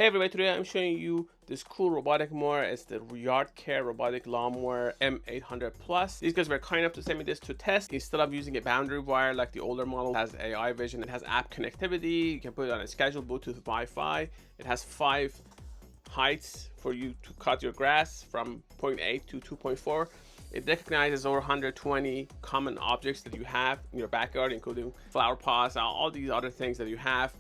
Hey everybody, today I'm showing you this cool robotic mower. It's the YARDCARE robotic lawnmower M800Plus. These guys were kind enough to send me this to test. Instead of using a boundary wire like the older model, it has AI vision, it has app connectivity, you can put it on a schedule, Bluetooth, Wi-Fi. It has 5 heights for you to cut your grass from 0.8 to 2.4. It recognizes over 120 common objects that you have in your backyard, including flower pots, all these other things that you have.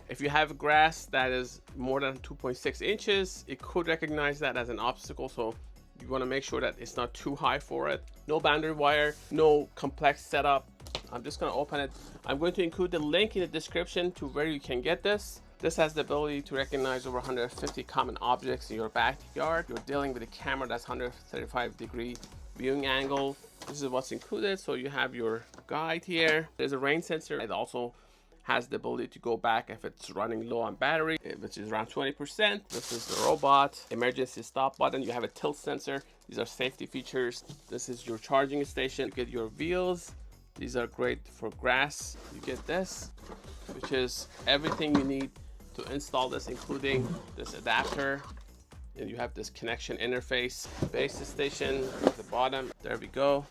If you have grass that is more than 2.6 inches, it could recognize that as an obstacle, so you want to make sure that it's not too high for it. No boundary wire, no complex setup. I'm just going to open it. I'm going to include the link in the description to where you can get this. This has the ability to recognize over 150 common objects in your backyard. You're dealing with a camera that's 135-degree viewing angle. This is what's included. So you have your guide here. There's a rain sensor. It also has the ability to go back if it's running low on battery, which is around 20%. This is the robot emergency stop button. You have a tilt sensor. These are safety features. This is your charging station. You get your wheels. These are great for grass. You get this, which is everything you need to install this, including this adapter. And you have this connection interface. Base station at the bottom. There we go.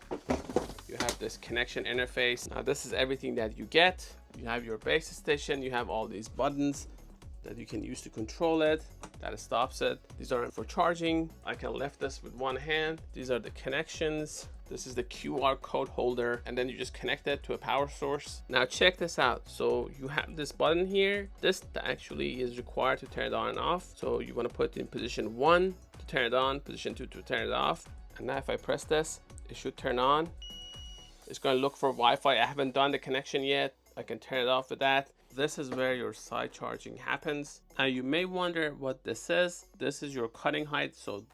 You have this connection interface. Now this is everything that you get. You have your base station, you have all these buttons that you can use to control it, that stops it. These are for charging. I can lift this with one hand. These are the connections. This is the QR code holder, and then you just connect it to a power source. Now check this out. So you have this button here. This actually is required to turn it on and off. So you want to put it in position 1 to turn it on, position 2 to turn it off. And now if I press this, it should turn on. It's going to look for Wi-Fi. I haven't done the connection yet. I can turn it off with that. This is where your side charging happens. Now you may wonder what this is. This is your cutting height. So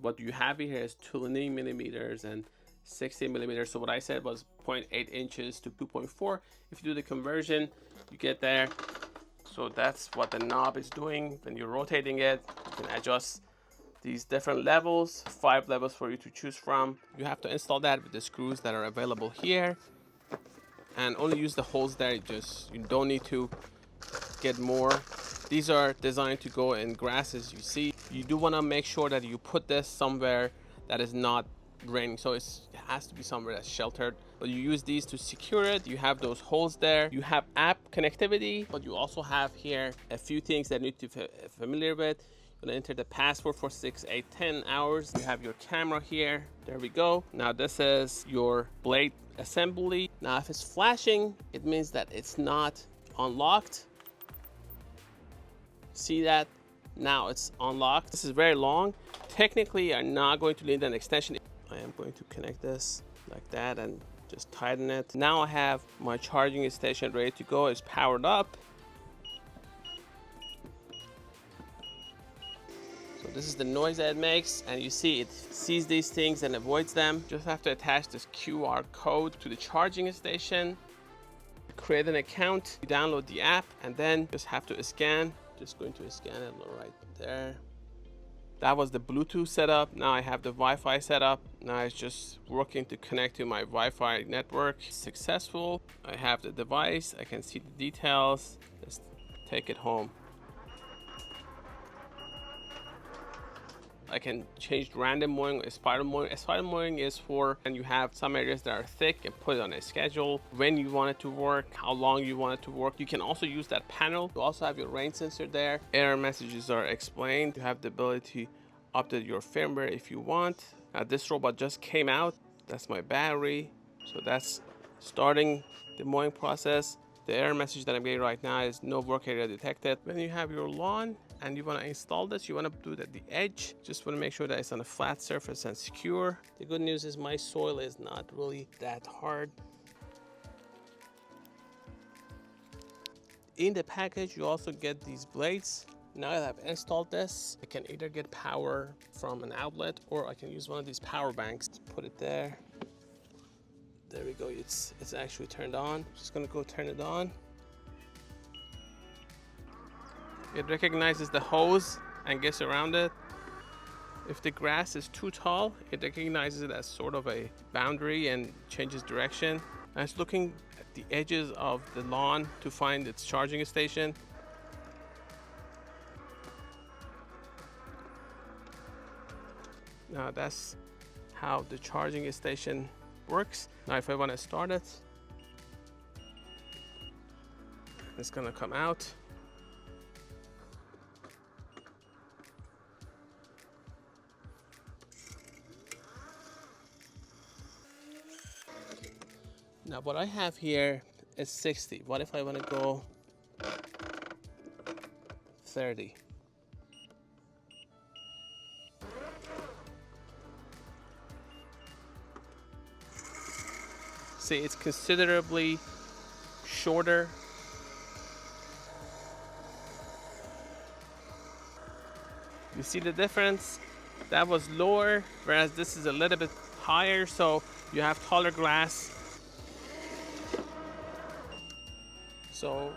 what you have here is 20 millimeters and 60 millimeters. So what I said was 0.8 inches to 2.4. If you do the conversion, you get there. So that's what the knob is doing. When you're rotating it, you can adjust these different levels, 5 levels for you to choose from. You have to install that with the screws that are available here, and only use the holes there. You don't need to get more. These are designed to go in grass, as you see. You do want to make sure that you put this somewhere that is not raining, so it has to be somewhere that's sheltered. But you use these to secure it. You have those holes there. You have app connectivity, but you also have here a few things that you need to be familiar with. You're gonna enter the password for 6, 8, 10 hours. You have your camera here. There we go. Now this is your blade assembly. Now if it's flashing, it means that it's not unlocked. See that? Now it's unlocked. This is very long. Technically, I'm not going to need an extension. I am going to connect this like that and just tighten it. Now I have my charging station ready to go. It's powered up. So this is the noise that it makes, and you see it sees these things and avoids them. Just have to attach this QR code to the charging station, create an account, you download the app, and then just have to scan. Just going to scan it right there. That was the Bluetooth setup. Now I have the Wi-Fi setup. Now it's just working to connect to my Wi-Fi network. Successful. I have the device. I can see the details. Let's take it home. I can change random mowing, spiral mowing. Spiral mowing is for, and you have some areas that are thick, and put it on a schedule, when you want it to work, how long you want it to work. You can also use that panel. You also have your rain sensor there. Error messages are explained. You have the ability to update your firmware if you want. This robot just came out. That's my battery. So that's starting the mowing process. The error message that I'm getting right now is no work area detected. When you have your lawn and you want to install this, you want to do it at the edge. Just want to make sure that it's on a flat surface and secure. The good news is my soil is not really that hard. In the package, you also get these blades. Now that I've installed this, I can either get power from an outlet, or I can use one of these power banks to put it there. There we go. It's actually turned on. Just gonna go turn it on. It recognizes the hose and gets around it. If the grass is too tall, it recognizes it as sort of a boundary and changes direction. And it's looking at the edges of the lawn to find its charging station. Now that's how the charging station works. Now if I want to start it, it's gonna come out. Now what I have here is 60. What if I want to go 30? See, it's considerably shorter. You see the difference? That was lower, whereas this is a little bit higher, so you have taller glass. So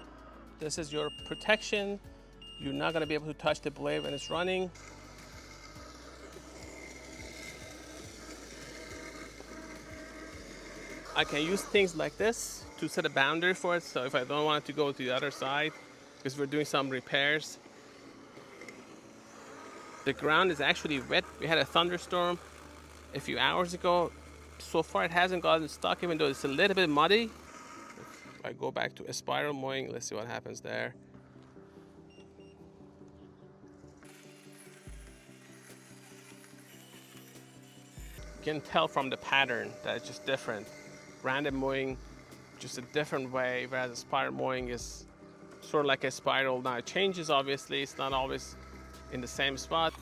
this is your protection. You're not gonna be able to touch the blade when it's running. I can use things like this to set a boundary for it. So if I don't want it to go to the other side, because we're doing some repairs. The ground is actually wet. We had a thunderstorm a few hours ago. So far it hasn't gotten stuck, even though it's a little bit muddy. If I go back to a spiral mowing, let's see what happens there. You can tell from the pattern that it's just different. Random mowing, just a different way, whereas a spiral mowing is sort of like a spiral. Now it changes, obviously, it's not always in the same spot.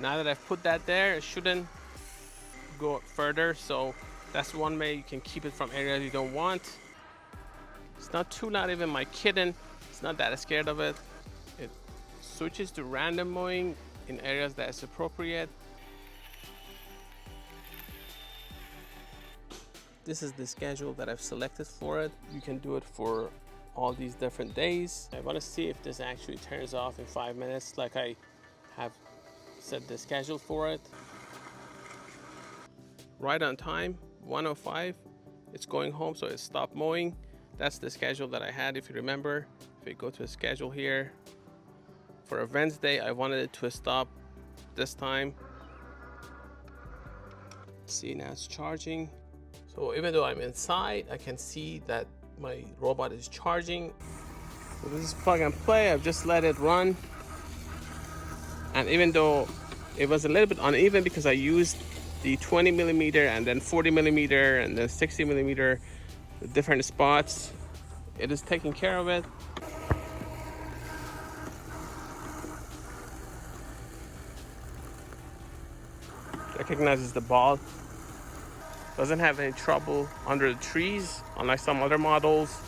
Now that I've put that there, it shouldn't go further, so that's one way you can keep it from areas you don't want. It's not too loud. Even my kitten, it's not that scared of it. It switches to random mowing in areas that is appropriate. This is the schedule that I've selected for it. You can do it for all these different days. I want to see if this actually turns off in 5 minutes, like I have set the schedule for it. Right on time, 1:05. It's going home, so it stopped mowing. That's the schedule that I had, if you remember. If we go to a schedule here, for a Wednesday, I wanted it to stop this time. See, now it's charging. So even though I'm inside, I can see that my robot is charging. So this is plug and play. I've just let it run. And even though it was a little bit uneven because I used the 20 millimeter and then 40 millimeter and then 60 millimeter, different spots, it is taking care of it. Recognizes the ball. Doesn't have any trouble under the trees, unlike some other models.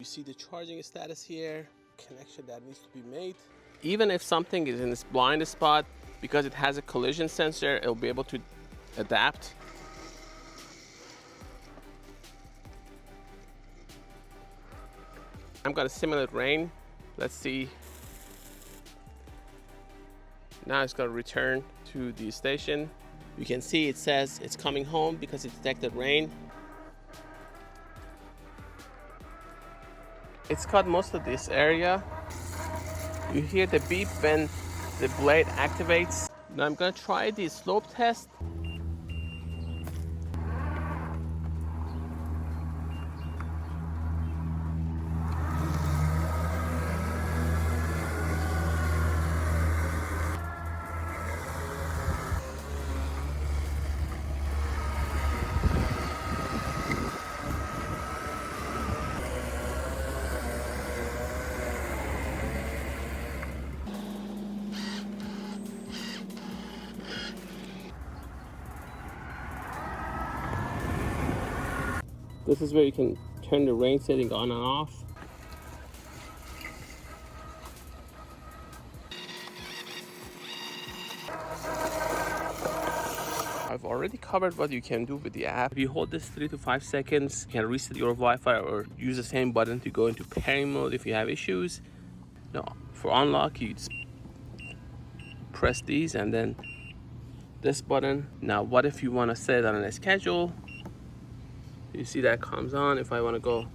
You see the charging status here, connection that needs to be made. Even if something is in this blind spot, because it has a collision sensor, it'll be able to adapt. I'm gonna simulate rain. Let's see. Now it's gonna return to the station. You can see it says it's coming home because it detected rain. It's cut most of this area. You hear the beep when the blade activates. Now I'm gonna try the slope test. This is where you can turn the rain setting on and off. I've already covered what you can do with the app. If you hold this 3 to 5 seconds, you can reset your Wi-Fi or use the same button to go into pairing mode if you have issues. No, for unlock, you just press these and then this button. Now what if you want to set it on a schedule? You see that comes on. If I want to go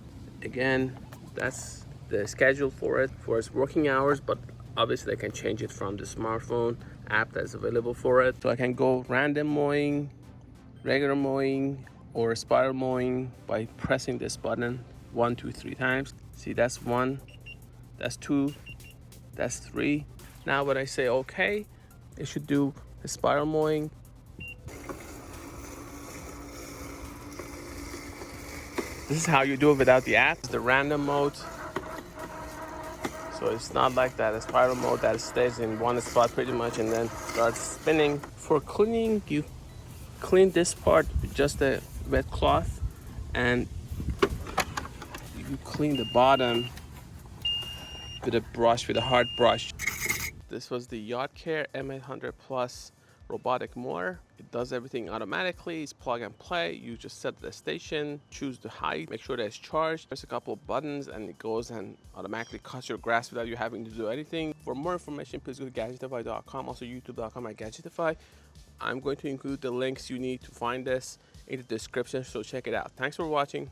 again, that's the schedule for it, for its working hours, but obviously I can change it from the smartphone app that's available for it. So I can go random mowing, regular mowing, or spiral mowing by pressing this button 1, 2, 3 times. See, that's 1, that's 2, that's 3. Now when I say okay, it should do the spiral mowing. This is how you do it without the app. It's the random mode. So it's not like that, a spiral mode that stays in one spot pretty much and then starts spinning. For cleaning, you clean this part with just a wet cloth, and you clean the bottom with a brush, with a hard brush. This was the YARDCARE M800Plus robotic mower. It does everything automatically. It's plug and play. You just set the station, choose the height, make sure that it's charged. Press a couple of buttons and it goes and automatically cuts your grass without you having to do anything. For more information, please go to Gadgetify.com, also youtube.com/Gadgetify. I'm going to include the links you need to find this in the description, so check it out. Thanks for watching.